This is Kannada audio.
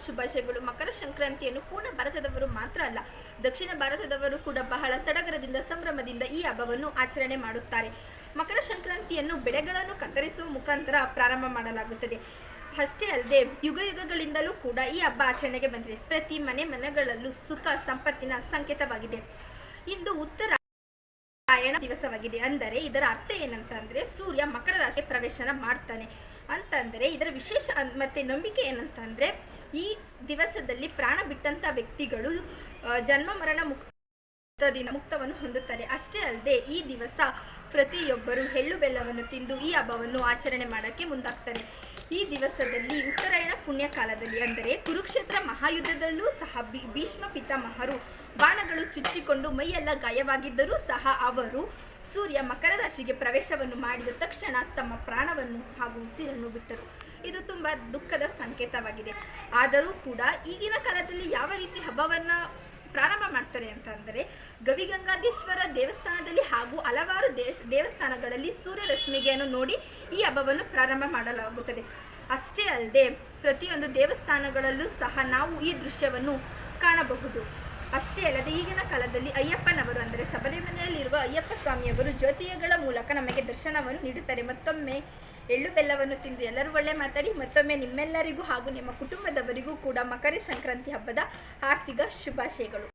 ಶುಭಾಶಯಗಳು. ಮಕರ ಸಂಕ್ರಾಂತಿಯನ್ನು ಪೂರ್ಣ ಭಾರತದವರು ಮಾತ್ರ ಅಲ್ಲ, ದಕ್ಷಿಣ ಭಾರತದವರು ಕೂಡ ಬಹಳ ಸಡಗರದಿಂದ ಸಂಭ್ರಮದಿಂದ ಈ ಹಬ್ಬವನ್ನು ಆಚರಣೆ ಮಾಡುತ್ತಾರೆ. ಮಕರ ಸಂಕ್ರಾಂತಿಯನ್ನು ಬೆಳೆಗಳನ್ನು ಕತ್ತರಿಸುವ ಮುಖಾಂತರ ಪ್ರಾರಂಭ ಮಾಡಲಾಗುತ್ತದೆ. ಅಷ್ಟೇ ಅಲ್ಲದೆ ಯುಗ ಯುಗಗಳಿಂದಲೂ ಕೂಡ ಈ ಹಬ್ಬ ಆಚರಣೆಗೆ ಬಂದಿದೆ. ಪ್ರತಿ ಮನೆಗಳಲ್ಲೂ ಸುಖ ಸಂಪತ್ತಿನ ಸಂಕೇತವಾಗಿದೆ. ಇಂದು ಉತ್ತರಾಯಣ ದಿವಸವಾಗಿದೆ. ಅಂದರೆ ಇದರ ಅರ್ಥ ಏನಂತಂದ್ರೆ ಸೂರ್ಯ ಮಕರ ರಾಶಿ ಪ್ರವೇಶನ ಮಾಡ್ತಾನೆ ಅಂತಂದರೆ ಇದರ ವಿಶೇಷ ಮತ್ತೆ ನಂಬಿಕೆ ಏನಂತಂದ್ರೆ ಈ ದಿವಸದಲ್ಲಿ ಪ್ರಾಣ ಬಿಟ್ಟಂತ ವ್ಯಕ್ತಿಗಳು ಜನ್ಮ ಮರಣ ಮುಕ್ತವನ್ನು ಹೊಂದುತ್ತಾರೆ. ಅಷ್ಟೇ ಅಲ್ಲದೆ ಈ ದಿವಸ ಪ್ರತಿಯೊಬ್ಬರು ಎಳ್ಳು ಬೆಲ್ಲವನ್ನು ತಿಂದು ಈ ಹಬ್ಬವನ್ನು ಆಚರಣೆ ಮಾಡೋಕ್ಕೆ ಮುಂದಾಗ್ತಾರೆ. ಈ ದಿವಸದಲ್ಲಿ ಉತ್ತರಾಯಣ ಪುಣ್ಯ ಕಾಲದಲ್ಲಿ ಅಂದರೆ ಕುರುಕ್ಷೇತ್ರ ಮಹಾಯುದ್ಧದಲ್ಲೂ ಸಹ ಭೀಷ್ಮ ಪಿತಾಮಹರು ಬಾಣಗಳು ಚುಚ್ಚಿಕೊಂಡು ಮೈಯೆಲ್ಲ ಗಾಯವಾಗಿದ್ದರೂ ಸಹ ಅವರು ಸೂರ್ಯ ಮಕರ ರಾಶಿಗೆ ಪ್ರವೇಶವನ್ನು ಮಾಡಿದ ತಕ್ಷಣ ತಮ್ಮ ಪ್ರಾಣವನ್ನು ಹಾಗೂ ಉಸಿರನ್ನು ಬಿಟ್ಟರು. ಇದು ತುಂಬ ದುಃಖದ ಸಂಕೇತವಾಗಿದೆ. ಆದರೂ ಕೂಡ ಈಗಿನ ಕಾಲದಲ್ಲಿ ಯಾವ ರೀತಿ ಹಬ್ಬವನ್ನು ಪ್ರಾರಂಭ ಮಾಡ್ತಾರೆ ಅಂತಂದರೆ ಗವಿಗಂಗಾಧೇಶ್ವರ ದೇವಸ್ಥಾನದಲ್ಲಿ ಹಾಗೂ ಹಲವಾರು ದೇವಸ್ಥಾನಗಳಲ್ಲಿ ಸೂರ್ಯರಶ್ಮಿಗೆಯನ್ನು ನೋಡಿ ಈ ಹಬ್ಬವನ್ನು ಪ್ರಾರಂಭ ಮಾಡಲಾಗುತ್ತದೆ. ಅಷ್ಟೇ ಅಲ್ಲದೆ ಪ್ರತಿಯೊಂದು ದೇವಸ್ಥಾನಗಳಲ್ಲೂ ಸಹ ನಾವು ಈ ದೃಶ್ಯವನ್ನು ಕಾಣಬಹುದು. ಅಷ್ಟೇ ಅಲ್ಲದೆ ಈಗಿನ ಕಾಲದಲ್ಲಿ ಅಯ್ಯಪ್ಪನವರು ಅಂದರೆ ಶಬರಿಮಲೆಯಲ್ಲಿರುವ ಅಯ್ಯಪ್ಪ ಸ್ವಾಮಿಯವರು ಜ್ಯೋತಿಗಳ ಮೂಲಕ ನಮಗೆ ದರ್ಶನವನ್ನು ನೀಡುತ್ತಾರೆ. ಮತ್ತೊಮ್ಮೆ ಎಳ್ಳು ಬೆಲ್ಲವನ್ನು ತಿಂದು ಎಲ್ಲರೂ ಒಳ್ಳೆ ಮಾತಾಡಿ. ಮತ್ತೊಮ್ಮೆ ನಿಮ್ಮೆಲ್ಲರಿಗೂ ಹಾಗೂ ನಿಮ್ಮ ಕುಟುಂಬದವರಿಗೂ ಕೂಡ ಮಕರ ಸಂಕ್ರಾಂತಿ ಹಬ್ಬದ ಆರ್ಥಿಕ ಶುಭಾಶಯಗಳು.